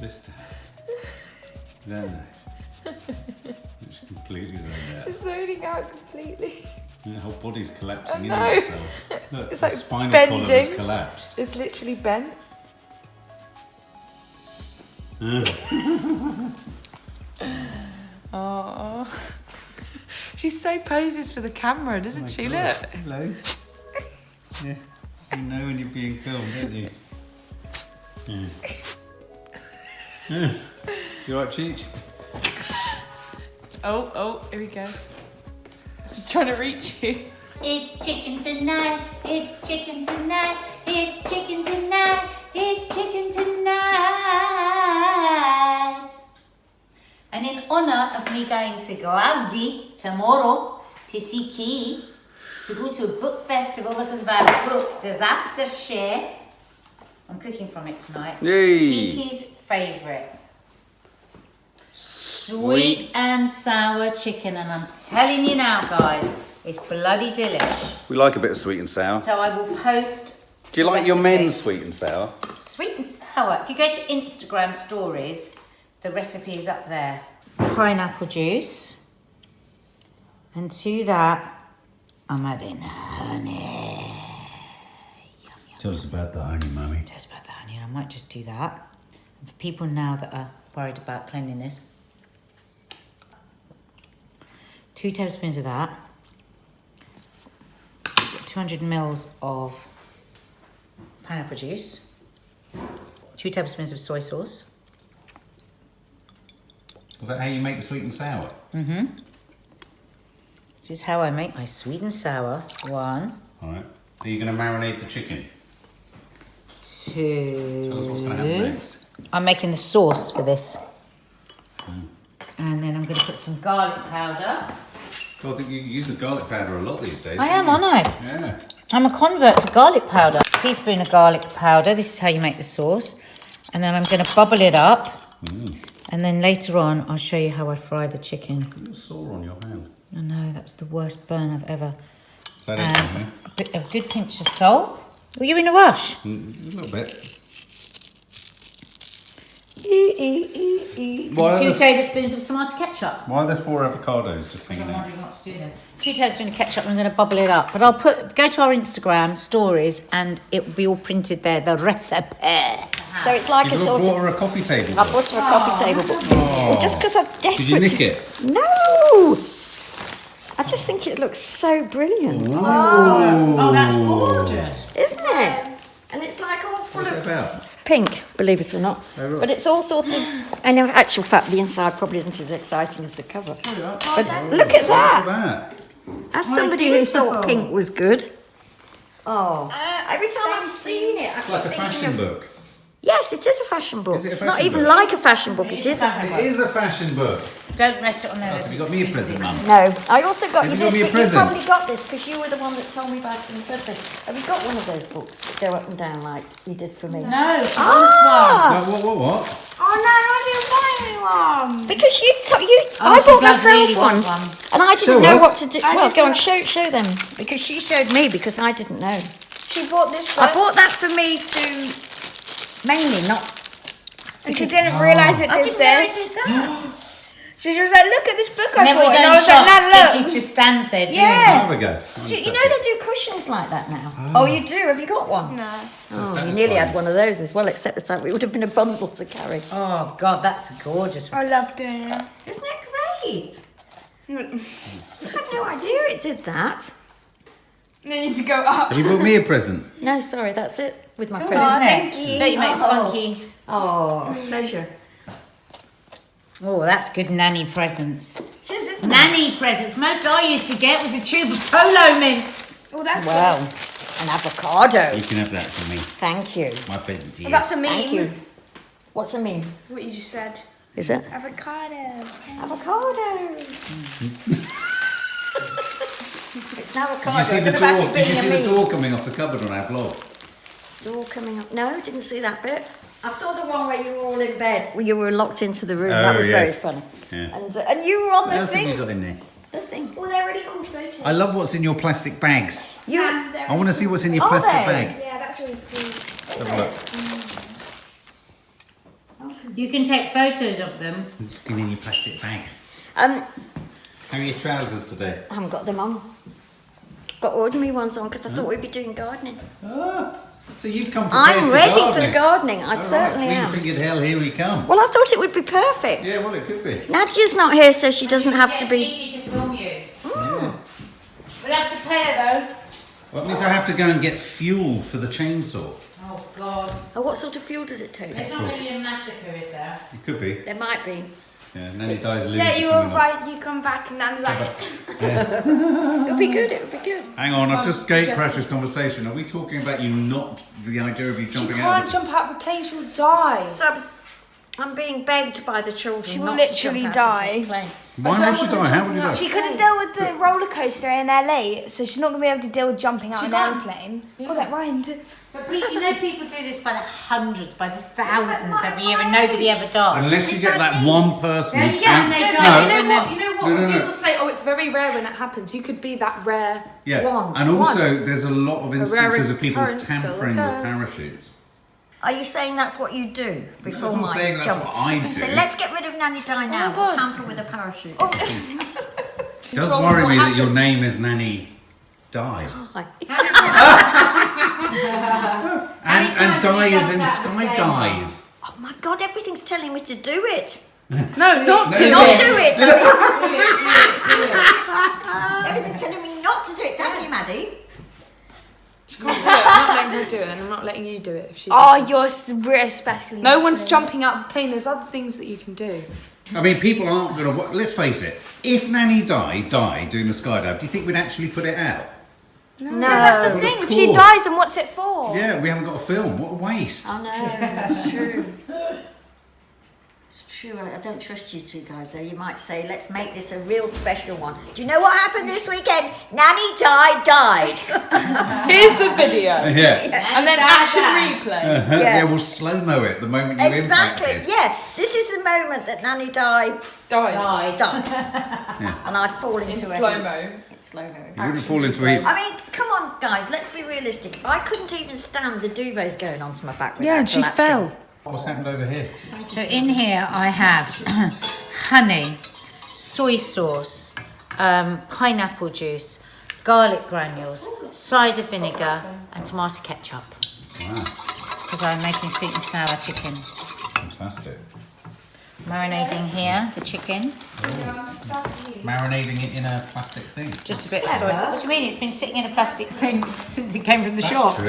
this to have. Don't they? It's completely zoned out. She's zoning out completely. Her whole body's collapsing in know. on itself. Look, It's the like spinal column bending. has collapsed. It's literally bent. Oh. She so poses for the camera, doesn't Oh my she? God. Look. Hello. Yeah. You know when you're being filmed, don't you? Yeah. Yeah. You alright, Cheech? Oh, here we go. She's trying to reach you. It's chicken tonight, it's chicken tonight, it's chicken tonight, it's chicken tonight. And in honour of me going to Glasgow tomorrow to see Key, to go to a book festival because of our book, Disaster Share, I'm cooking from it tonight. Yay! Kiki's favourite. Sweet and sour chicken, and I'm telling you now, guys, it's bloody delish. We like a bit of sweet and sour. So I will post. Do you like the your recipe. men's sweet and sour? Sweet and sour. If you go to Instagram stories, the recipe is up there. Pineapple juice. And to that, I'm adding honey. Tell us about the honey, Mummy. Just about the honey, and I might just do that. And for people now that are worried about cleanliness, 2 tablespoons of that. 200 mils of pineapple juice. 2 tablespoons of soy sauce. Is that how you make the sweet and sour? Mm-hmm. This is how I make my sweet and sour. 1, Alright. Are you going to marinate the chicken? 2. Tell us what's going to happen next. I'm making the sauce for this. And then I'm going to put some garlic powder. So I think you use the garlic powder a lot these days. I don't am, you? aren't I? Yeah. I'm a convert to garlic powder. Teaspoon of garlic powder. This is how you make the sauce. And then I'm going to bubble it up. And then later on, I'll show you how I fry the chicken. You're sore on your hand. I know, that's the worst burn I've ever. Is that it, Mummy? A good pinch of salt. Were you in a rush? A little bit. And 2 tablespoons of tomato ketchup. Why are there 4 avocados just hanging I'm out? wondering what to do then. 2 tablespoons of ketchup, and I'm going to bubble it up. But I'll go to our Instagram stories, and it will be all printed there, the recipe. So it's like a You sort bought of. her a coffee table. I bought her a coffee table book. Well, just because I'm desperate. Did you nick to... it? No! I just think it looks so brilliant. Oh, that's gorgeous. Isn't it? And it's like all full What's it of about? pink, believe it or not. Oh, right. But it's all sorts of. And in actual fact, the inside probably isn't as exciting as the cover. But look at Look that. at that. As somebody who thought pink was good. Oh. Every time I've seen it, I It's like a fashion book. Yes, it is a fashion book. Is it a It's not fashion even book? like a fashion book. It is. It is a fashion book. Don't rest it on there. Have you got me a present, Mum? No, I also got Have you you got this, me a but you present? probably got this because you were the one that told me about it in the birthday. Have you got one of those books that go up and down like you did for me? No, she Ah! What? Oh no, I didn't buy anyone. Because I she bought does really myself want one, one. and I didn't Show know us. what to do. I Well, just go on, want- show them because she showed me because I didn't know. She bought this I book bought that for me to mainly not. and she didn't realise it I did didn't know it this. did that. She was like, look at this book I Whenever we bought. go And I in was like, shops, no, Kiki's look. just stands there doing Yeah. There we go. You know they do cushions like that now. Oh, you do? Have you got one? No. Oh, you nearly had one of those as well, except the time it would have been a bundle to carry. Oh, God, that's gorgeous. I love doing it. Isn't it great? I had no idea it did that. They need to go up. Have you bought me a present? No, sorry, that's it with my Isn't present. it? thank you. Look, you make Oh. funky. Oh, pleasure. Oh, that's good nanny presents. It is, isn't it? Nanny presents. Most I used to get was a tube of polo mints. Oh, that's Well, an avocado. You can have that for me. Thank you. My present to you. good. That's a meme. Thank you. What's a meme? What you just said. Is it? Avocado. Avocado. It's an avocado. Did you see I the don't know about door? it Did you being see a the meme. door coming off the cupboard on our vlog? Door coming up. No, didn't see that bit. I saw the one where you were all in bed, where you were locked into the room. That Oh, was yes. very funny. Yeah. And you were on What the else have you thing. got in there? The thing. Well, they're really cool photos. I love what's in your plastic bags. You. And they're I want to see what's in your Are plastic they? bag. Yeah, that's really cool. Have a look. Open You can take photos of them. I'm just getting in your plastic bags. I How are your trousers today? haven't got them on. Got ordinary ones on because I thought we'd be doing gardening. Ah, so you've come prepared I'm ready for the gardening. I certainly We am. figured, hell, here we come. Well, I thought it would be perfect. Yeah, well, it could be. Nadia's not here, so she doesn't have to be. Easy to film you. Yeah. We'll have to pay her Well, it means I have to go and get fuel for the chainsaw. though. Oh God. Oh, what sort of fuel does it take? There's not going to be a massacre, is there? It could be. There might be. Yeah, Nanny dies limbs. Yeah, are you coming were off. right. You come back and Nan's like, It would be good. It would be good. Hang on, I've Mum just gate crashed suggested- this conversation. Are we talking about you not the idea of you she jumping out? can't jump out of a plane. She'll die. Subs, I'm being begged by the children. She will not literally to jump out of die. the plane. Why don't would she want her die? How would jumping you out. die? She couldn't deal with the roller coaster in LA, so she's not going to be able to deal with jumping out She an can't. airplane. Oh, that rhymed. But you know, people do this by the hundreds, by the thousands every year, and nobody ever dies. Unless you get that one person who Yeah, and they can- die. No. You know what? You know what? No, no, no. People say, "Oh, it's very rare when that happens." You could be that rare. Yeah, One. and also there's a lot of instances of people occurrence still tampering with occurs. parachutes. Are you saying that's what you do before I'm not my saying that's jump? what I do. So let's get rid of Nanny Di now. my We'll God. tamper with a parachute. It does Control worry what me that your happens. name is Nanny Di. Hi. And times have Di you is in jumped out of the plane? skydive. Oh my God! Everything's telling me to do it. No, not No, to Not Yeah. do it. Oh, Everything's telling me not to do it. Thank you, Maddie. She can't do it. I'm not letting her do it, and I'm not letting you do it if she Oh, doesn't. you're especially. No one's jumping out of the plane. There's other things that you can do. I mean, people aren't going to. Let's face it. If Nanny died doing the skydive, do you think we'd actually put it out? No, that's the Well, thing. of If she course. dies, then what's it for? Yeah, we haven't got a film. What a waste. I know. That's true. It's true. I don't trust you two guys, though. You might say, let's make this a real special one. Do you know what happened this weekend? Nanny died. Here's the video, Yeah. and then action replay. Yeah, we'll slow mo it the moment you Exactly. impacted. Yeah. This is the moment that Nanny died. Died. And I fall into In it. slow mo. It's slow mo. You wouldn't fall into it. I mean, come on, guys. Let's be realistic. I couldn't even stand the duvets going onto my back. Yeah, and she without collapsing. fell. What's happened over here? So in here I have honey, soy sauce, pineapple juice, garlic granules, cider vinegar, and tomato ketchup. Wow, Because I'm making sweet and sour chicken. fantastic. Marinating here, the chicken. Marinating it in a plastic thing. Just a bit of soy sauce. What do you mean? It's been sitting in a plastic thing since it came from the That's shop. true.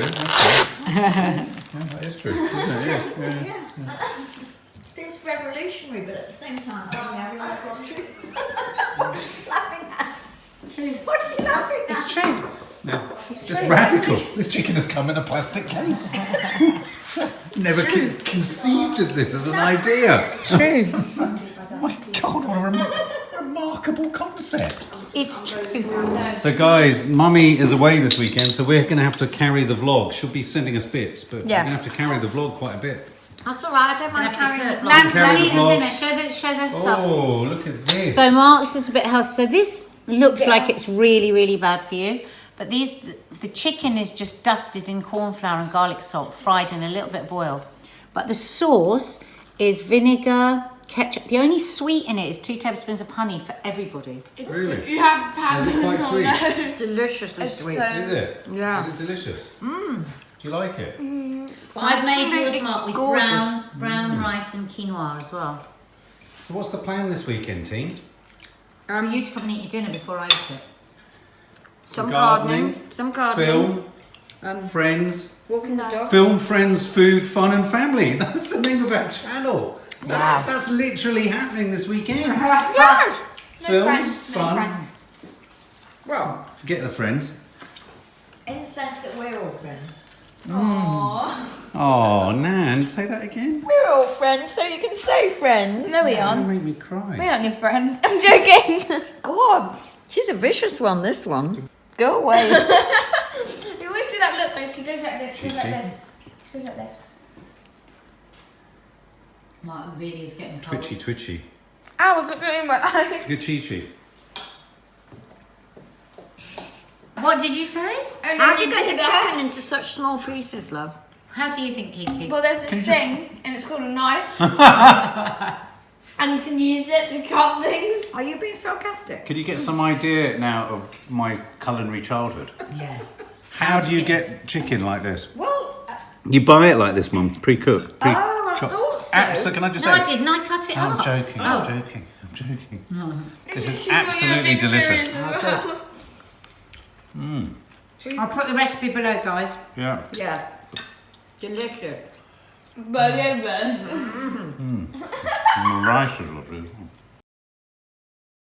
Yeah, that is true. Isn't it? Yeah. Seems revolutionary, but at the same time, suddenly I realise it's true. Laughing at. What are you laughing at? It's true. Yeah. It's just radical. This chicken has come in a plastic case. Never conceived of this as an idea. True. Oh my God, what a remarkable concept. It's true. So guys, Mummy is away this weekend, so we're going to have to carry the vlog. She'll be sending us bits, but Yeah. we're going to have to carry the vlog quite a bit. That's all right. I don't mind carrying the vlog. Nan, Carry the eating vlog. dinner. Show the stuff. Oh, look at this. So Mark's is a bit healthy. So this looks like it's really, really bad for you. But the chicken is just dusted in corn flour and garlic salt, fried in a little bit of oil. But the sauce is vinegar, ketchup. The only sweet in it is 2 tablespoons of honey for everybody. Really? You have had Is it quite sweet? Deliciously sweet. Is it? Yeah. Is it delicious? Do you like it? I've made yours, Absolutely Mark, with gorgeous. brown rice and quinoa as well. So what's the plan this weekend, team? For you to come and eat your dinner before I eat it. Some gardening, gardening. Some gardening. Film, friends, Walking the dog. film, friends, food, fun and family. That's the name of our channel. Wow. That's literally happening this weekend. Yes. Films, fun. Well, Forget the friends. in the sense that we're all friends. Oh, Nan, say that again. We're all friends, so you can say friends. No, we You aren't. make me cry. We aren't your friend. I'm joking. Go on. She's a vicious one, this one. Go away. You always do that look, but she goes like this. She goes like this. She goes like this. Mark really is getting cold. Twitchy. Ow, I've got something in my eye. Good chi. What did you say? How do you get the chicken into such small pieces, love? How do you think, Kiki? Well, there's this thing, and it's called a knife. And you can use it to cut things. Are you being sarcastic? Could you get some idea now of my culinary childhood? Yeah. How do you get chicken like this? Well, You buy it like this, Mum, pre-cooked. I thought so. Can I just No, say? I didn't. I cut it I'm up. joking. Oh. I'm joking. This is She's doing a absolutely big delicious. series as well. I'll put the recipe below, guys. Yeah. Yeah. Delicious. But yeah, And the rice is lovely.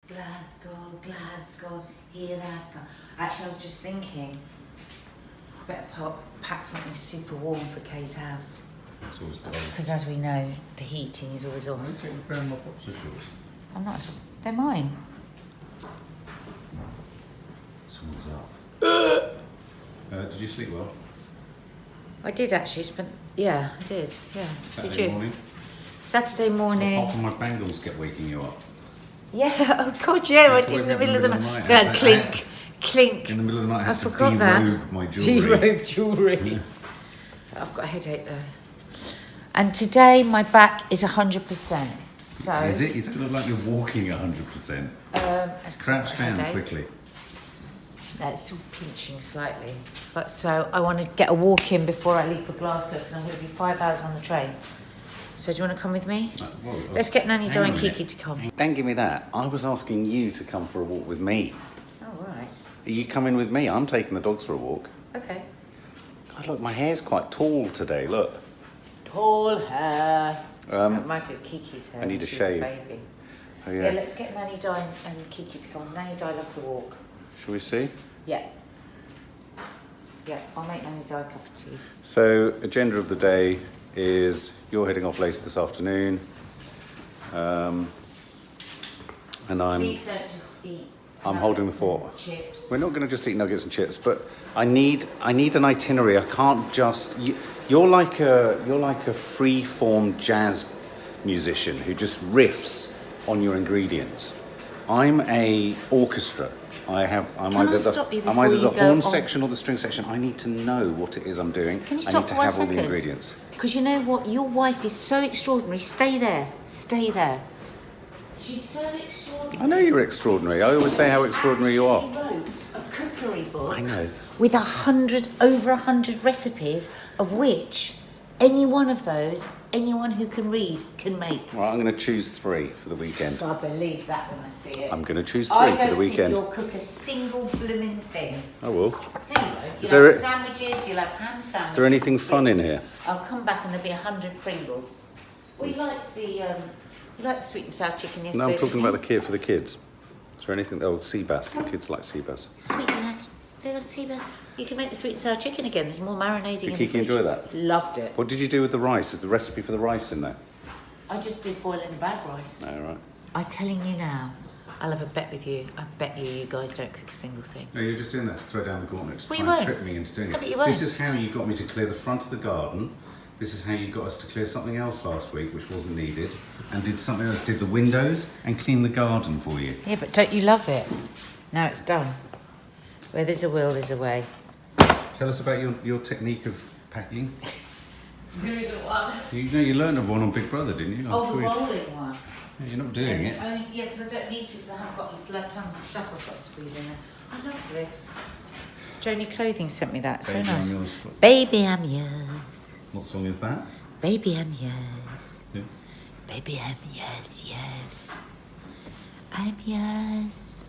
Glasgow, Glasgow, here I go. Actually, I was just thinking, I better pack something super warm for Kay's house. It's always dull. Because as we know, the heating is always off. Why take the brown my boxer shorts? I'm not just, they're mine. Someone's up. Did you sleep well? I did actually yeah, I did. Yeah. Saturday did you? morning? Saturday morning. Apart from my bangles kept waking you up. Yeah, oh God, yeah, I That's did what in the we middle of the have in the night. middle of the Going night. clink, clink. In the middle of the night, I I had to forgot that. derobe my jewellery. Derobe jewellery. I've got a headache though. And today my back is 100%. So Is it? You don't look like you're walking 100%. That's 'cause I've Crouch got a down headache. quickly. No, it's still pinching slightly. But so I want to get a walk in before I leave for Glasgow because I'm going to be 5 hours on the train. So do you want to come with me? Let's get Nanny, Di and Kiki to come. Don't give me that. I was asking you to come for a walk with me. Oh, right. Are you coming with me? I'm taking the dogs for a walk. Okay. God, look, my hair's quite tall today, look. Tall hair. That reminds me of Kiki's hair. I need when a she was shave. baby. Oh, Yeah, yeah. let's get Nanny, Di and Kiki to come. Nanny, Di loves to walk. Shall we see? Yeah. Yeah, I'll make Nanny, Di a cup of tea. So, agenda of the day is you're heading off later this afternoon. And Please don't just eat. I'm holding the nuggets fort. and Chips. We're not going to just eat nuggets and chips, but I need an itinerary. I can't just. You're like a free-form jazz musician who just riffs on your ingredients. I'm a orchestra. I'm either stop you I'm before either you the go horn on? section or the string section. I need to know what it is I'm doing. Can you I stop need to for 1 have all the second? ingredients. Because you know what? Your wife is so extraordinary. Stay there. Stay there. She's so extraordinary. I know you're extraordinary. I always say how extraordinary you are. She wrote a cookery book. I know. With over 100 recipes, of which any one of those, anyone who can read can make. Right, I'm going to choose 3 for the weekend. I believe that when I see it. I'm going to choose 3 I for the don't weekend. think you'll cook a single blooming thing. I will. No, you won't. You'll there have a- sandwiches, you'll have ham sandwiches. Is there anything fun in here? I'll come back and there'll be 100 Pringles. Well, you liked the sweet and sour chicken yesterday. No, I'm talking didn't about you? the kid for the kids. Is there anything? Oh, sea bass. The kids like sea bass. Sweet and they love sea bass. You can make the sweet and sour chicken again. There's more marinating. Did in Kiki the fridge. enjoy that? Loved it. What did you do with the rice? Is the recipe for the rice in there? I just did boil in the bag rice. All right. I'm telling you now, I'll have a bet with you. I bet you guys don't cook a single thing. No, you're just doing that to throw down the gauntlet to Well, try you and won't. trick me into doing No, it. but you won't. This is how you got me to clear the front of the garden. This is how you got us to clear something else last week, which wasn't needed, and did something else, did the windows and cleaned the garden for you. Yeah, but don't you love it? Now it's done. Where there's a will, there's a way. Tell us about your technique of packing. There isn't one. You learned of one on Big Brother, didn't you? I'm Oh, the sure rolling one. Yeah, you're not doing it. Yeah, because I don't need to, because I haven't got like, tons of stuff I've got to squeeze in there. I love this. Joni Clothing sent me that. So Baby, nice. I'm yours. Baby, I'm yours. What song is that? Baby, I'm yours. Yeah. Baby, I'm yours, yes. I'm yours.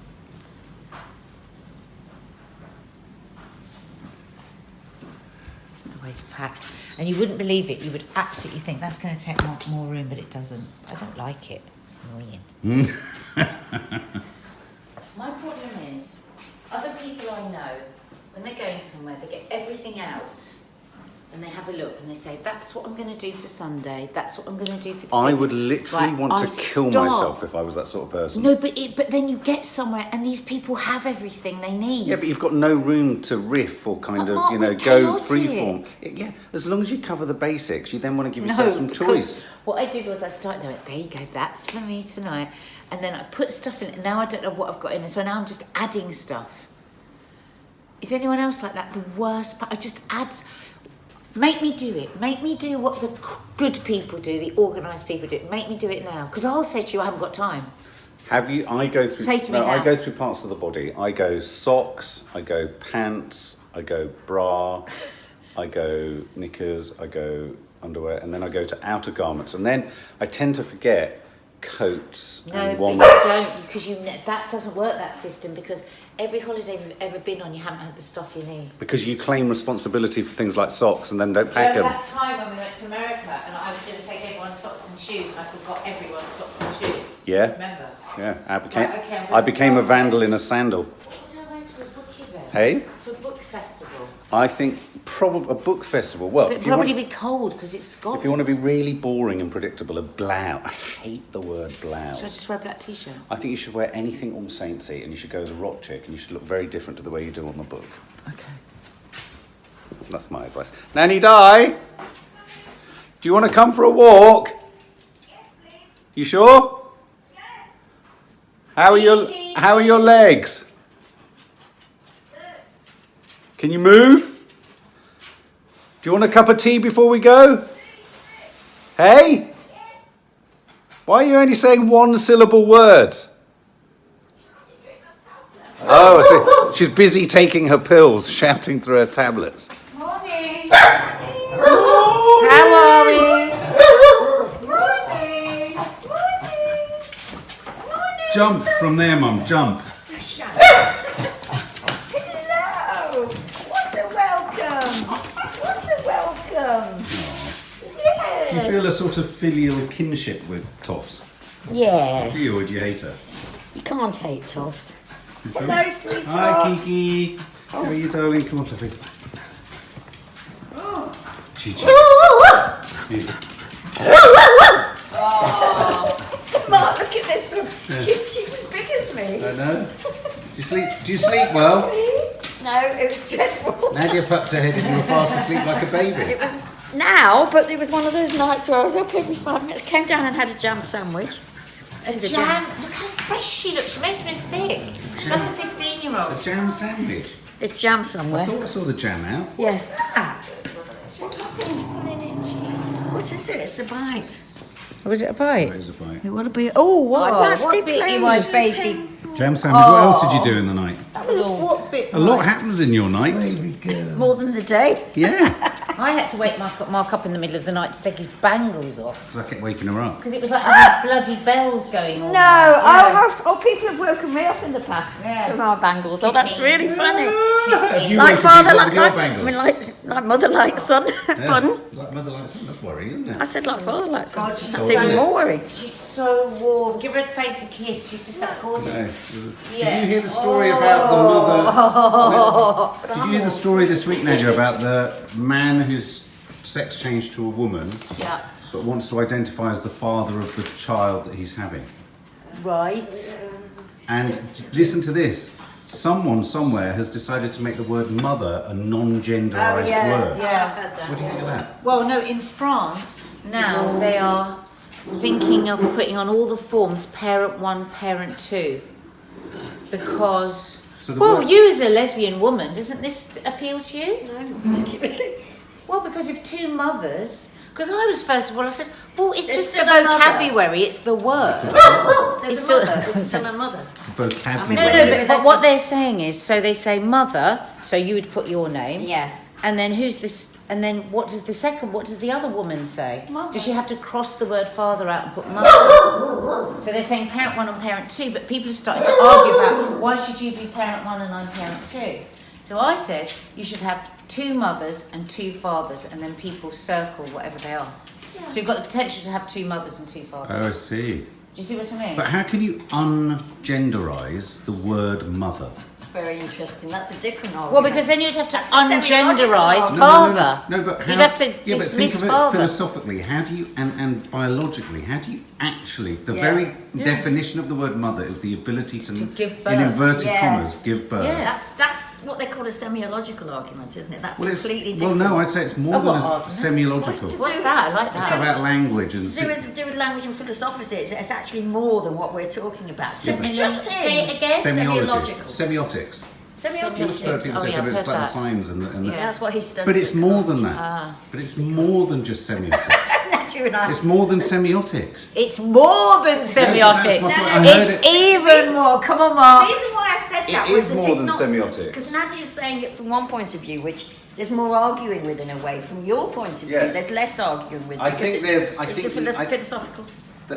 That's the way to pack. And you wouldn't believe it. You would absolutely think that's going to take more room, but it doesn't. I don't like it. It's annoying. My problem is, other people I know, when they're going somewhere, they get everything out. And they have a look and they say, that's what I'm going to do for Sunday. That's what I'm going to do for the I Sunday." would literally Right, want I to kill stop. myself if I was that sort of person. No, but then you get somewhere and these people have everything they need. Yeah, but you've got no room to riff or kind But of, Mark, you know, we're go chaotic. freeform. Yeah, as long as you cover the basics, you then want to give yourself some because choice. What I did was I started there, there you go, that's for me tonight. And then I put stuff in it. Now I don't know what I've got in it, so now I'm just adding stuff. Is anyone else like that? The worst part, I just add. Make me do it. Make me do what the good people do, the organised people do. Make me do it now. Because I'll say to you, I haven't got time. Have you? I go through. Say to me no, I now. go through parts of the body. I go socks. I go pants. I go bra. I go knickers. I go underwear, and then I go to outer garments, and then I tend to forget coats No, and but one. you don't, because that doesn't work, that system, because every holiday you've ever been on, you haven't had the stuff you need. Because you claim responsibility for things like socks and then don't pack them. That time when we went to America and I was going to take everyone's socks and shoes and I forgot everyone's socks and shoes. Yeah. Remember? Yeah, I Right, became a vandal in a sandal. What would I wear to a book event? Hey? To a book festival? I think probably a book festival. Well, But if it'd you, probably want, be cold because it's Scotland. if you want to be really boring and predictable, a blouse. I hate the word blouse. Should I just wear a black t-shirt? I think you should wear anything All Saintsy, and you should go as a rock chick, and you should look very different to the way you do on the book. Okay. That's my advice. Nanny Di, do you want to come for a walk? Yes, please. You sure? Yes. How are your legs? Can you move? Do you want a cup of tea before we go? Hey? Yes. Why are you only saying one-syllable words? Oh, I see. She's busy taking her pills, shouting through her tablets. Morning! How are we? Morning! Morning! Jump from there, Mum, jump. Hello! What a welcome! What a welcome! Yes! Do you feel a sort of filial kinship with Toffs? Yes. Do you, or do you hate her? You can't hate Toffs. Hello, sweetheart. Hi, Kiki. How are you, darling? Come on, Toffee. Gigi. Mark, look at this one. She's as big as me. I know. Do you sleep well? No, it was dreadful. Nadia popped her head and you were fast asleep like a baby. It was now, but it was one of those nights where I was up every 5 minutes. Came down and had a jam sandwich. A jam? Look how fresh she looks. She makes me sick. She's like a 15-year-old. A jam sandwich. There's jam I somewhere. thought I saw the jam out. Yes. What is it? It's a bite. Was it a bite? There's a bite. It will be. Oh, what a nasty bit you my place. baby? Jam sandwich. What else did you do in the night? That was all. What bit? A lot happens in your nights. More than the day. Yeah. I had to wake Mark up in the middle of the night to take his bangles off. Because I kept waking her up. Because it was like having bloody bells going on. People have woken me up in the past Yeah. with our bangles. Oh, that's really funny. Have you Like woken father, people up like, with your like, I bangles? mean, like mother, like son. Pardon? Like mother like son. That's worrying, isn't I it? said like father, like son. God, she's That's so- even more worrying. She's so warm. Give her a face a kiss. She's just that gorgeous. No. Yeah. Did you hear the story about the mother? Did you hear the story this week, Nadia, about the man who's sex changed to a woman, Yeah. but wants to identify as the father of the child that he's having? Right. And listen to this. Someone somewhere has decided to make the word mother a non-genderized word. Yeah. What do you think of that? Well, no, in France now they are thinking of putting on all the forms parent 1, parent 2. Because, So the well, word- you as a lesbian woman, doesn't this appeal to you? No, not particularly. Well, because of two mothers. Because I was, first of all, I said, well, it's There's just the still a mother. vocabulary, it's the word. There's It's a still- mother. There's still a mother. It's a vocabulary. No, but what they're saying is, so they say mother, so you would put your name. Yeah. And then who's this? And then what does the other woman say? Mother. Does she have to cross the word father out and put mother? So they're saying parent 1 and parent 2, but people have started to argue about why should you be parent 1 and I'm parent 2? So I said you should have 2 mothers and 2 fathers, and then people circle whatever they are. So you've got the potential to have 2 mothers and 2 fathers. Oh, I see. Do you see what I mean? But how can you ungenderize the word mother? It's very interesting. That's a different argument. Well, because then you'd have to That's a semi-logical ungenderize argument. father. No, but how, You'd have to yeah, but think dismiss of it father. philosophically. How do you and biologically? How do you actually? The Yeah. very definition of the word mother is the ability to give birth. in inverted Yeah. commas, give birth. Yeah. That's what they call a semiological argument, isn't it? That's Well, completely well, different. no, I'd say it's more A than what a argument? semiological. What's that? I like It's that. about language and do with language and philosophy. It's actually more than what we're talking about. Yeah, but- Just Say it in again. semiology, semiological. semiotics. Semiotics. People say Oh, yeah, I've it's heard like the that. signs and the Yeah. That's what he studied. But it's at more college. than that. But it's more than just semiotics. Nadia and I. It's more than semiotics. It's more than that's semiotic. my point. I heard It's even more. Come on, Mark. The reason why I said that It was is that more it's than not, semiotics. Because Nadia's saying it from one point of view, which there's more arguing with in a way. From your point of view, Yeah. there's less arguing with. I because think it's, there's- I it's think a I- philosophical.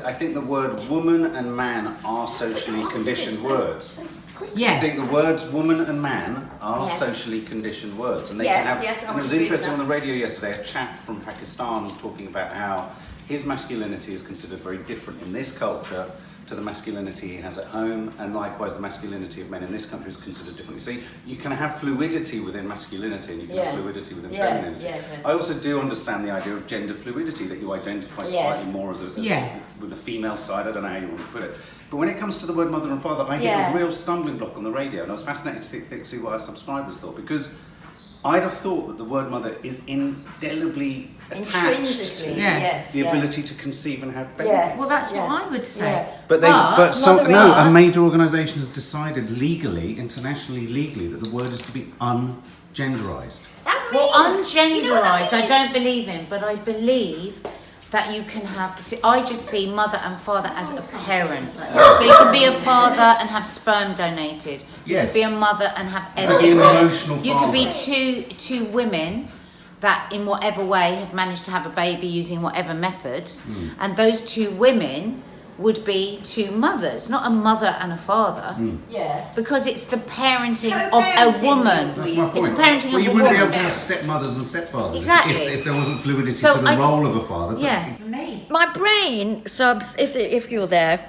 I think the word woman and man are socially conditioned words. I Yeah. think the words woman and man are Yes. socially conditioned words, and they Yes, can have. yes, I and would it was agree with interesting on that. the radio yesterday. A chap from Pakistan was talking about how his masculinity is considered very different in this culture to the masculinity he has at home, and likewise the masculinity of men in this country is considered differently. So you can have fluidity within masculinity, and you can have fluidity within femininity. I also do understand the idea of gender fluidity, that you identify slightly more as with the female side. I don't know how you want to put it. But when it comes to the word mother and father, I hit a real stumbling block on the radio, and I was fascinated to see what our subscribers thought, because I'd have thought that the word mother is indelibly attached to the ability to conceive and have babies. Yeah. Well, that's what I would say. But a major organisation has decided legally, internationally legally, that the word is to be ungenderised. Well, ungenderised, I means? don't believe in, but I believe that you can have. See, I just see mother and father as a parent. So you can be a father and have sperm donated. You Yes. could be a mother and have egg Could be an donated. emotional You could be father. two women that, in whatever way, have managed to have a baby using whatever methods, and those two women would be two mothers, not a mother and a father, because it's the parenting of a woman. That's my It's point. the parenting Well, of you a wouldn't be woman. able to have stepmothers and stepfathers Exactly. if there wasn't fluidity So to the I just- role of a father. But Yeah, for me. My brain subs, if you're there,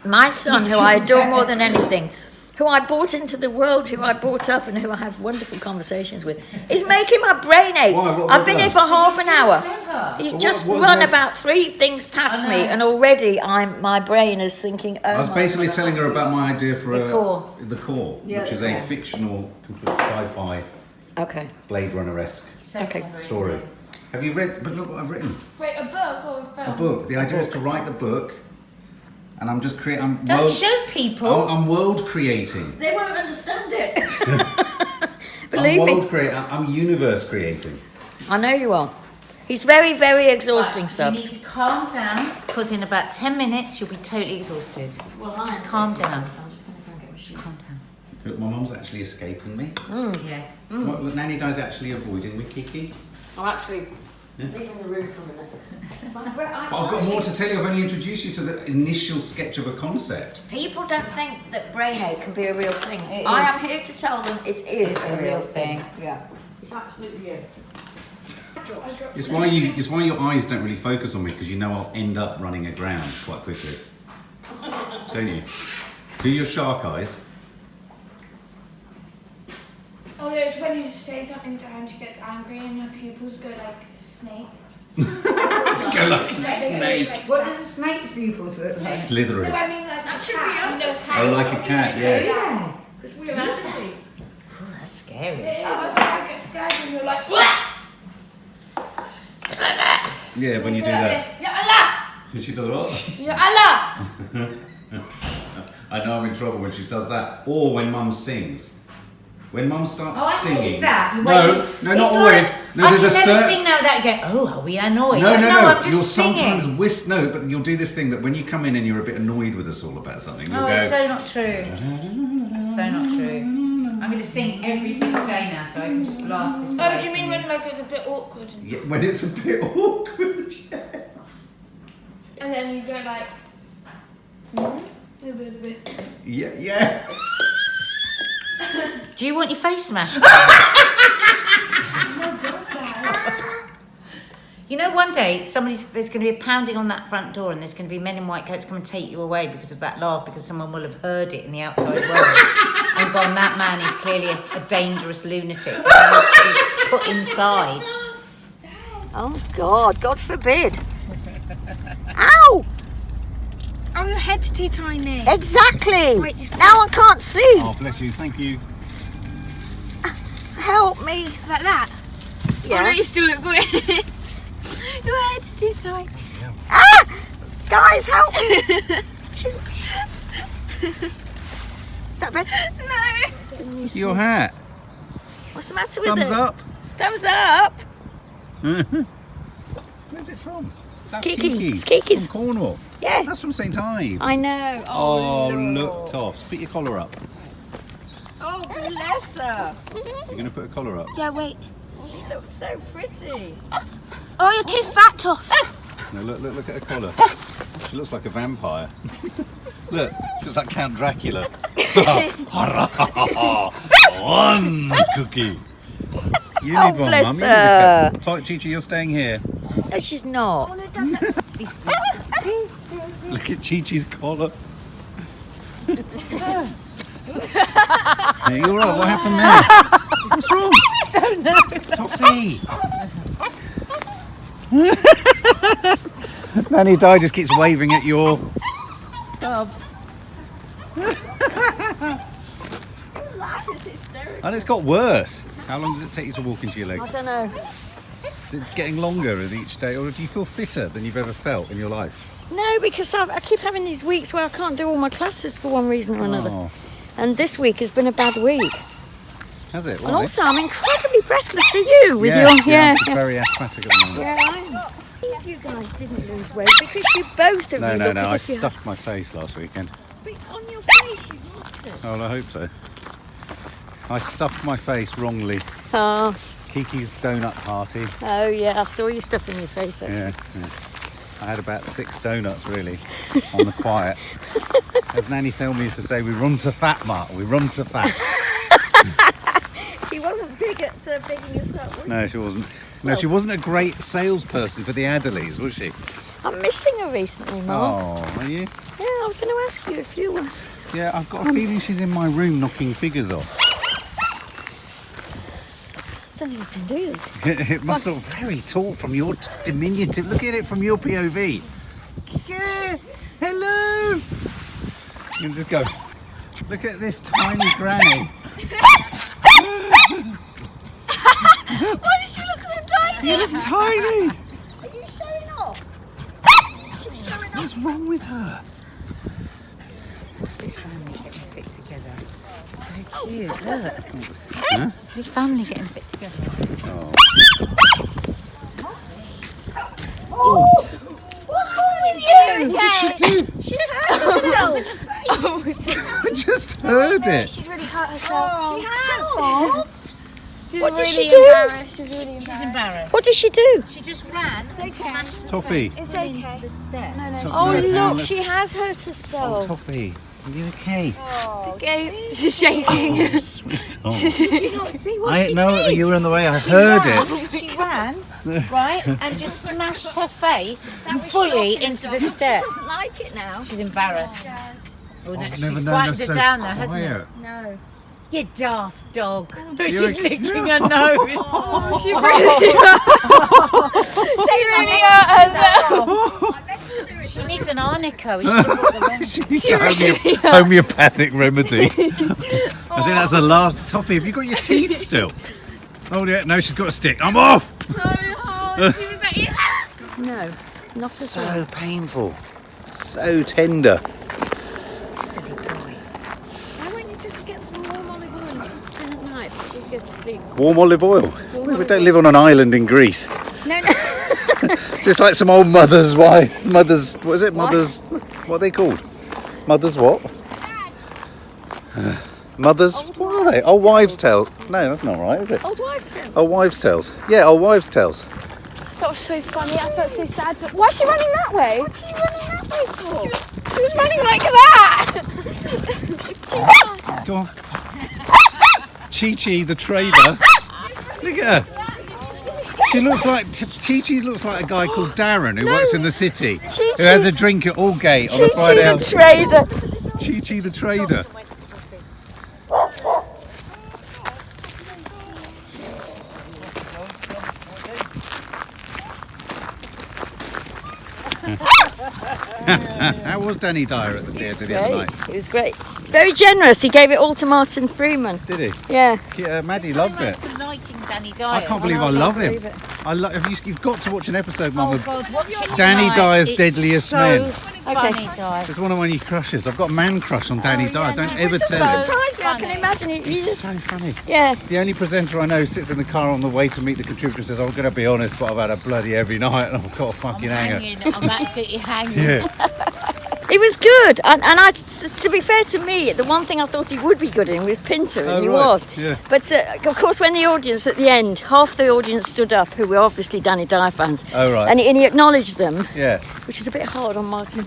my son, who I adore more than anything, who I brought into the world, who I brought up and who I have wonderful conversations with, is making my brain ache. Why? What I've been here for half an hour. Clever. He's What- just what- run what- about 3 things past I me, know. and already my brain is thinking, oh I was my basically God. telling her about my idea for The Core. The Core, Yeah, which is The a Core. fictional, complete sci-fi, Okay. Blade Runner-esque Okay. story. Have you read? But look what I've written. Wait, a book or a film? A book. The idea is to write the book, and I'm just creating. Don't show people. I'm world creating. They won't understand it. I'm Believe me. world creating. I'm universe creating. I know you are. He's very, very exhausting, You Stubbs. need to calm down, because in about 10 minutes you'll be totally exhausted. Just calm down. Just calm down. Look, my mum's actually escaping me. Yeah. What, Nanny Di's actually avoiding me, Kiki. I'm actually leaving the room for a minute. But I've got more to tell you. I've only introduced you to the initial sketch of a concept. People don't think that brain ache can be a real thing. It I is. am here to tell them it is It's a real thing. Yeah. It absolutely is. It's why your eyes don't really focus on me, because you know I'll end up running aground quite quickly. Don't you? Do your shark eyes. Oh no, it's when you say something to her and she gets angry and her pupils go like a snake. Go like a snake. What does a snake's pupils look like? No, Slithery. I mean like That a should cat. be us. You know, Oh, cat. like a cat, yeah. Yeah. Because we're empathy. Oh, that's scary. Yeah, that's why I get scared when you're like, "Wah!" Yeah, when you do Like that. this. Ya Allah! She does what? Ya Allah! I know I'm in trouble when she does that. Or when Mum sings. When Mum starts Oh, I singing. hate that. You No, wait. no, It's not like- always. No, I there's can a never certain. sing now without going, oh, are we annoyed? No, Like, no, I'm no. just You'll singing. sometimes no, but you'll do this thing that when you come in and you're a bit annoyed with us all about something, you'll Oh, go. it's so not true. So not true. I'm going to sing every single day now, so I can just blast this. Oh, away do you mean from when like it's a bit awkward Yeah, when it's a bit awkward, yes. and then you go like, a bit. Yeah, yeah. Do you want your face smashed? You know, one day there's going to be a pounding on that front door, and there's going to be men in white coats come and take you away because of that laugh, because someone will have heard it in the outside world and gone, that man is clearly a dangerous lunatic. He needs to be put inside. Oh God, God forbid. Ow! Oh, your head's too tiny. Exactly. Wait, just- Now I can't see. Oh, bless you. Thank you. Help me. Like that? Yeah. Oh no, you still look weird. Your head's too tiny. Ah! Guys, help me. She's. Is that better? No. Your hat. What's the matter with Thumbs it? up. Thumbs up. Where's it from? That's Kiki. It's Kiki's. From Cornwall. Yeah. That's from St Ives. I know. Oh, Lord. look, Toffs. Put your collar up. Oh, bless her. You're going to put a collar up? Yeah, wait. She looks so pretty. Oh, you're too fat, Toff. No, look at her collar. She looks like a vampire. Look, she looks like Count Dracula. One cookie. You need one, bless Mum. You need her. a cup. Chi-Chi, you're staying here. No, she's not. Look at Chi-Chi's collar. Hey, you're right. What happened there? What's wrong? I don't know. Toffee. Nanny Di just keeps waving at your Sobs. and it's got worse. How long does it take you to walk into your legs? I don't know. Is it getting longer with each day, or do you feel fitter than you've ever felt in your life? No, because I keep having these weeks where I can't do all my classes for one reason or another. Oh, And this week has been a bad week. has it? And Why? also, I'm incredibly breathless. Are you with your? I'm Yeah. very asthmatic at the moment. Yeah, I am. If you guys didn't lose weight, because you both of No, you no, look no. as I if you stuffed my face last weekend. But on your face you lost it. Oh, well, I hope so. I stuffed my face wrongly. Oh, Kiki's donut party. oh yeah, I saw you stuff in your face actually. Yeah. I had about 6 donuts really on the quiet. As Nanny Thelma used to say, we run to fat, Mark. We run to fat. She wasn't big at bigging us up, was she? No, she wasn't. No, she wasn't a great salesperson for the Adderleys, was she? I'm missing her recently, Mark. Oh, are you? Yeah, I was going to ask you if you were. Yeah, I've got a feeling she's in my room knocking figures off. I don't think I can do this. It must look very tall from your diminutive. Look at it from your POV. Yeah, hello. You can just go. Look at this tiny granny. Why does she look so tiny? You look tiny. Are you showing off? She's showing off. What's wrong with her? This family getting fit together. So cute, look. This family getting fit together. What's wrong with you? What did she do? She just hurt herself. I just heard it. She's really hurt herself. She has. She's What did really she do? embarrassed. She's really embarrassed. She's embarrassed. What did she do? She just ran and smashed her Toffee. face It's okay. into the step. No, no, Toffee. Oh, No, look, let's- she has hurt Oh, herself. Toffee. Are you okay? okay. She's shaking. Sweetheart. Did you not see what I she know did? you were in the way. I heard it. She ran, right, and just smashed her face fully into the step. Doesn't like it now. She's embarrassed. Oh, no, I've she's never known her quieted so it down though, hasn't quiet. it? No. You daft dog. You're She's a- licking her nose. She really hurt herself. She needs an arnica. We should have brought the remedy. She needs a homeopathic remedy. I think that's the last. Toffee, have you got your teeth still? Oh, yeah. No, she's got a stick. I'm off. So hard. She was like, yeah. No. Not at all. So painful. So tender. Silly boy. Why won't you just get some warm olive oil and put it in at night before you get to sleep? Warm olive oil. We don't live on an island in Greece. No, no. It's just like some old mother's wife. Mother's. What is it? Mother's. What are they called? Mother's what? Mother's. What are they? Old wives' tales. No, that's not right, is it? Old wives' tale. Old wives' tales. Yeah, old wives' tales. That was so funny. I felt so sad. But why is she running that way? What are you running that way for? She was running like that. It's too fast. Go on. Chi-Chi the trader. Look at her. She looks like Chi-Chi looks like a guy called Darren who works in the city, who has a drink at Aldgate on a Friday. Chi-Chi the trader. Chi-Chi the trader. How was Danny Dyer at the theatre the other Great. night? It was great. It's very generous. He gave it all to Martin Freeman. Did he? Yeah. Yeah, Maddie loved it. To liking Danny I Dyer. can't believe I love him. Believe it. You've got to watch an episode, Mum. Oh God, watch it Danny tonight. Dyer's It's Deadliest so Men. funny, Di. It's one of my new crushes. I've got a man crush on Danny Dyer. Don't ever tell him. Surprised me, I can imagine it. You It's just, so funny. yeah. The only presenter I know sits in the car on the way to meet the contributor and says, I'm going to be honest, but I've had a bloody heavy night and I've got a fucking hanger. I'm absolutely hanging. Yeah. It was good, and to be fair to me, the one thing I thought he would be good in was Pinter, and Oh, he right, was. yeah. But of course, when the audience at the end, half the audience stood up, who were obviously Danny Dyer fans, Oh, right. and he acknowledged them, Yeah. which was a bit hard on Martin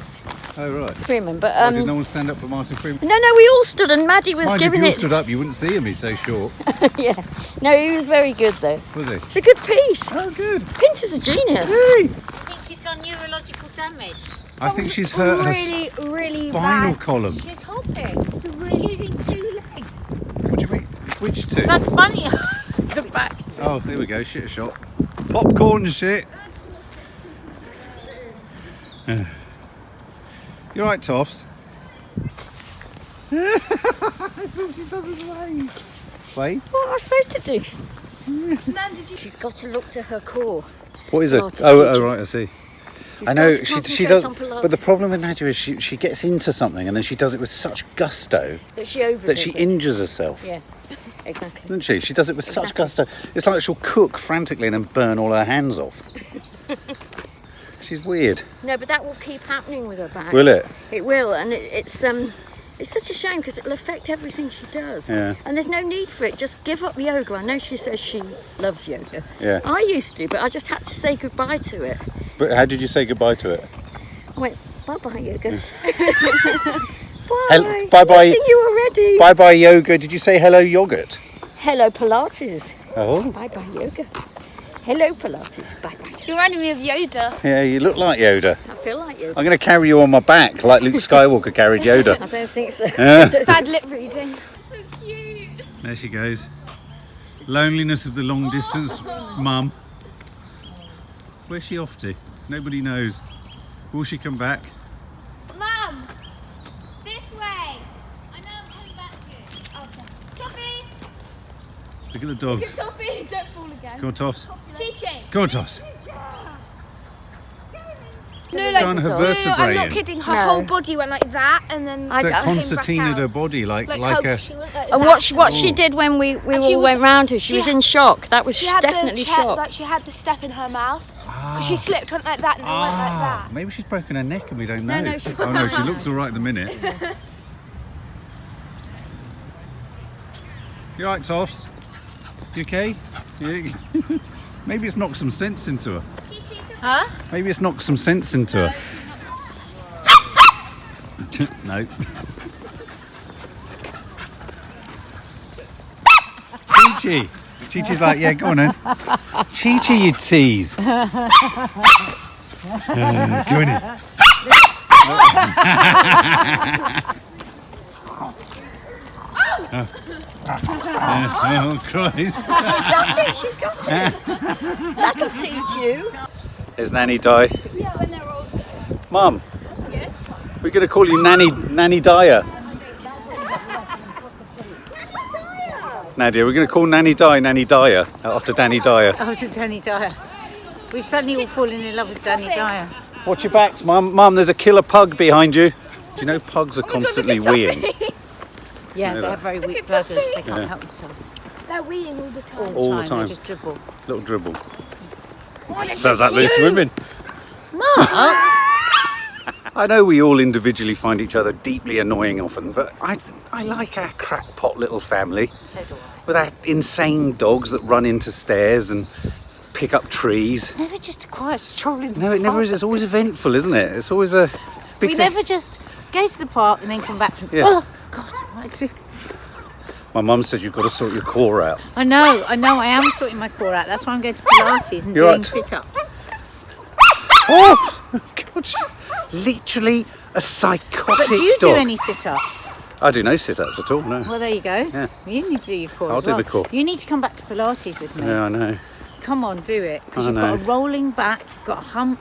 Oh, right. Freeman. But Why did no one stand up for Martin Freeman? no, we all stood, and Maddie was Mind if giving you all it. stood up, you wouldn't see him. He's so short. Yeah, no, he was very good though. Was he? It's a good piece. Oh, good. Pinter's a genius. I think she's got neurological damage. I think she's hurt her really spinal bad. column. She's hopping. She's using 2 legs. What do you mean? Which two? That's funny. The back. Oh, there we go. Shit a shot. Popcorn shit. You right, Toffs? Wait. What am I supposed to do? She's got to look to her core. What is it? Pilates Oh, teachers. right. I see. She's I know got to she concentrate does, on Pilates. but the problem with Nadia is she gets into something and then she does it with such gusto that she overdoes that she it. injures herself. Yes, exactly. Doesn't she? She does it with such Exactly. gusto. It's like she'll cook frantically and then burn all her hands off. She's weird. No, but that will keep happening with her back. Will it? It will, and it's such a shame because it'll affect everything she does. Yeah. And there's no need for it. Just give up yoga. I know she says she loves yoga. Yeah. I used to, but I just had to say goodbye to it. But how did you say goodbye to it? I went, bye-bye yoga. Bye. Bye-bye. Missing you already. Bye bye yoga. Did you say hello yogurt? Hello Pilates. Oh. Bye-bye yoga. Hello Pilates. Bye-bye. You're reminding me of Yoda. Yeah, you look like Yoda. I feel like yoga. I'm going to carry you on my back like Luke Skywalker carried Yoda. I don't think so. Bad lip reading. So cute. There she goes. Loneliness of the long distance mum. Where's she off to? Nobody knows. Will she come back? Mum, this way. I know I'm coming back to you. Okay. Toffee. Look at the dogs. Toffee, don't fall again. Go on, Toffs. Chi-chi. Go on, Toffs. No, Done her I'm vertebrae not in. kidding. Her No. whole body went like that, and then So I it came back concertinaed her body like how a... she went like And that. what she did when we she all was- went round her, she she was had- in shock. That was She had definitely the chair, shock. like she had the step in her mouth. 'Cause she slipped, went like that, and then went like that. Maybe she's broken her neck and we don't know. no, she's oh no, she looks all right at the minute. You all right, Toffs? You okay? Yeah. Maybe it's knocked some sense into her. Huh? Maybe it's knocked some sense into her. No. Chi-Chi. Chi-Chi's like, yeah, go on then. Chi-Chi, you tease. Go on in. Oh, Christ. She's got it, she's got it. I can teach you. There's Nanny Di. Yeah, when they're old. Mum. Yes? We're going to call you Nanny Dyer. Nadia, we're going to call Nanny Dyer after Danny Dyer. After Danny Dyer. We've suddenly all fallen in love with Danny Dyer. Watch your backs, Mum. Mum, there's a killer pug behind you. Do you know pugs are constantly weeing? Yeah, know they that. have very weak at bladders. Toffee. They can't Yeah. help themselves. They're weeing all the time. All the They time. just dribble. Little dribble. Oh, they're Sounds so like they're cute. swimming. I know we all individually find each other deeply annoying often, but I like our crackpot little family. With our insane dogs that run into stairs and pick up trees. Never just a quiet stroll in the No, it never park. is. It's always eventful, isn't it? It's always a big We thing. never just go to the park and then come back from. Yeah. Oh God! Right. My mum said you've got to sort your core out. I know. I am sorting my core out. That's why I'm going to Pilates and You're doing right. sit-ups. Oh! God, she's literally a psychotic But do you dog. do any sit-ups? I do no sit-ups at all, no. Well, there you go. Yeah. You need to do your core I'll as do well. the core. You need to come back to Pilates with me. Yeah, I know. Come on, do it. Because I you've got a know. rolling back, you've got a hump,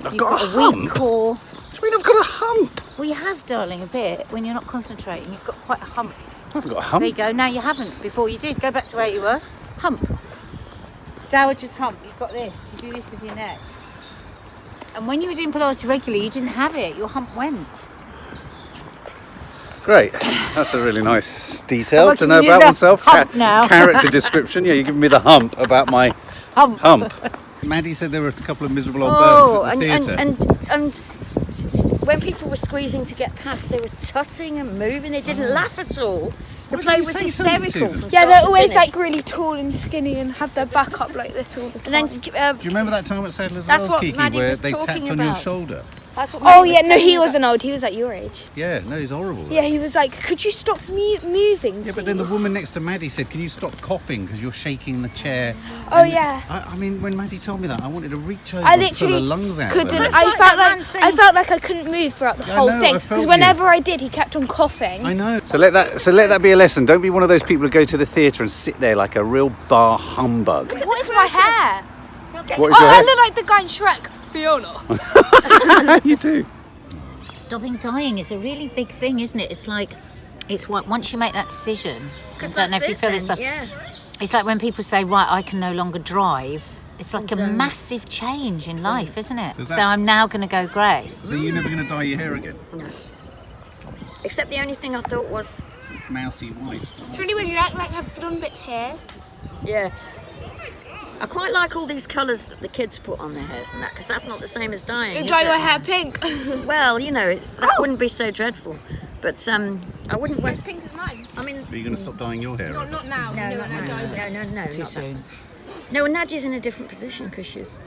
you've got a a weak hump? core. What do you mean I've got a hump? Well, you have, darling, a bit. When you're not concentrating, you've got quite a hump. I haven't got a hump. There you go. Now you haven't. Before you did. Go back to where you were. Hump. Dowager's hump. You've got this. You do this with your neck. And when you were doing Pilates regularly, you didn't have it. Your hump went. Great. That's a really nice detail I'm to know giving you about the oneself. hump now. Character description. Yeah, you're giving me the hump about my Hump. Maddie said there were a couple of miserable old Oh, birds at the theatre. and when people were squeezing to get past, they were tutting and moving. They didn't laugh at all. The Why play didn't you was say something to hysterical them? from Yeah, start they're to always finish. like really tall and skinny and have their back up like this all the time. And then, Do you remember that time at Sadler's That's Wells, what Kiki, Maddie where was they tapped talking on your about. shoulder? that's what Oh Maddie yeah, was no, telling he me wasn't old. He was like your age. Yeah, no, he's horrible. Yeah, he was like, could you stop moving? Yeah, but then the please?" woman next to Maddie said, "Can you stop coughing because you're shaking the chair?" Oh yeah. I mean, when Maddie told me that, I wanted to reach over I and pull her literally lungs out. couldn't. of her. That's I like felt that man like saying- I felt like I couldn't move throughout the Yeah, I whole know, thing I felt because you. whenever I did, he kept on coughing. I know. So let that be a lesson. Don't be one of those people who go to the theatre and sit there like a real bar humbug. What is my hair? What is Oh, your I hair? look like the guy in Shrek, Fiona. You do. Stopping dying is a really big thing, isn't it? It's like, it's what once you make that decision. I don't know if you feel this. Yeah. It's like when people say, right, I can no longer drive. It's like a And, massive change in life, isn't it? So is So that- I'm now going to go grey. So you're never going to dye your hair again? Except the only thing I thought was, Mousy white. It's really weird. You like have blonde bits here. yeah, I quite like all these colours that the kids put on their hairs and that, because that's not the same as dyeing. You is dye it? your hair pink. Well, you know, that wouldn't be so dreadful. But I wouldn't wear. It's pink as mine. I mean, So you're going to stop dyeing your hair? Not now. no, no, not no, now. No, Too not soon. that. No, Nadia's in a different position because she's.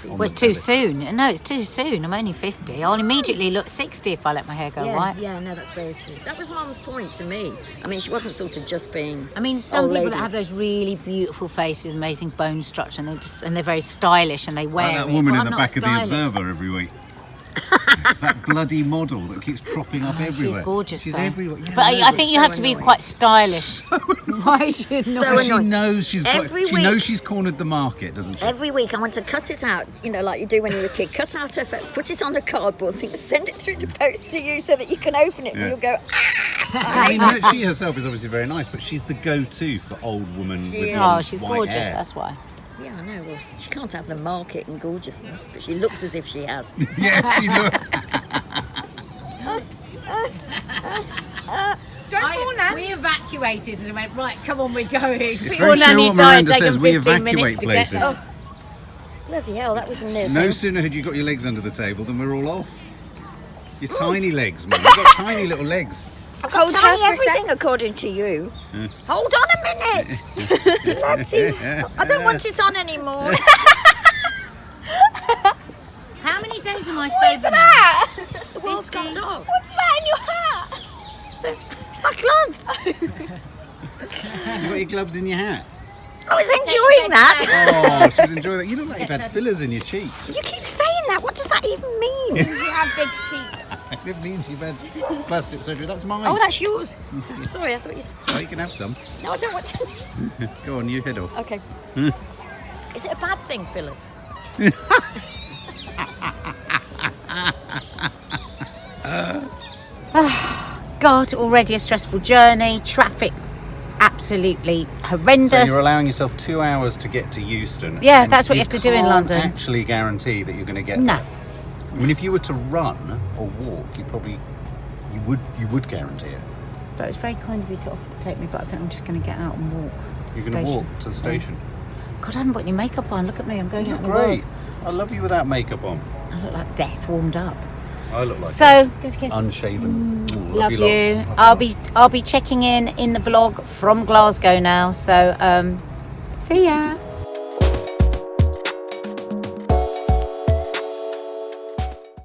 Well, it's too soon. No, it's too soon. I'm only 50. I'll immediately look 60 if I let my hair go Yeah, white. yeah, no, that's very true. That was Mum's point to me. I mean, she wasn't sort of just being. I mean, some old people lady. that have those really beautiful faces, amazing bone structure, and they're very stylish and they wear Like that it. woman Well, in I'm the not back of the stylish. Observer every week. That bloody model that keeps cropping up everywhere. She's gorgeous, She's though. everywhere. Yeah, But I know, I think you so have to be annoying. quite stylish. Why is she So annoying? she annoying. knows she's got, Every she knows week- she's cornered the market, doesn't she? Every week I want to cut it out, you know, like you do when you're a kid. Cut out her face, put it on a cardboard thing, send it through the post to you so that you can open it Yeah. and you'll go, I mean, no, she herself is obviously very nice, but she's the go-to for old woman She with is. Oh, long she's white gorgeous, hair. that's why. yeah, I know, well, she can't have the market and gorgeousness, but she looks as if she has. Yeah, she looks. Don't fall now. We evacuated and went, right, come on, we're going. It's Poor very true Nanny what died, Miranda taken says. We 15 minutes evacuate to get places. there. Bloody hell, that was the near No thing. sooner had you got your legs under the table than we're all off. Your tiny legs, man. You've got tiny little legs. I've got Hold her tiny for a everything according to you. Hold on a minute. Bloody, I don't want it on anymore. How many days am I What's sober now? that? The world's gone dark. What's that in your hat? It's my gloves. You got your gloves in your hat. I was enjoying that. Oh, she's enjoying that. You look like you've had fillers in your cheeks. You keep saying that. What does that even mean? You have big cheeks. It means you've had plastic surgery. That's mine. Oh, that's yours. Sorry, I thought you. Oh, you can have some. No, I don't want to. Go on, you head off. Okay. Is it a bad thing, Phyllis? God, already a stressful journey. Traffic, absolutely horrendous. So you're allowing yourself 2 hours to get to Euston. Yeah, and that's what you have to do in can't London. Actually, guarantee that you're going to get. No. there. I mean, if you were to run or walk, you would guarantee it. But it's very kind of you to offer to take me, but I think I'm just going to get out and walk. to You're the going to station. walk to the station. God, I haven't got any makeup on. Look at me, I'm going You're out in the great. world. I love you without makeup on. I look like death warmed up. I look like So, give us a kiss. unshaven. Ooh, Love you you. lots. I'll be checking in the vlog from Glasgow now. So, see ya.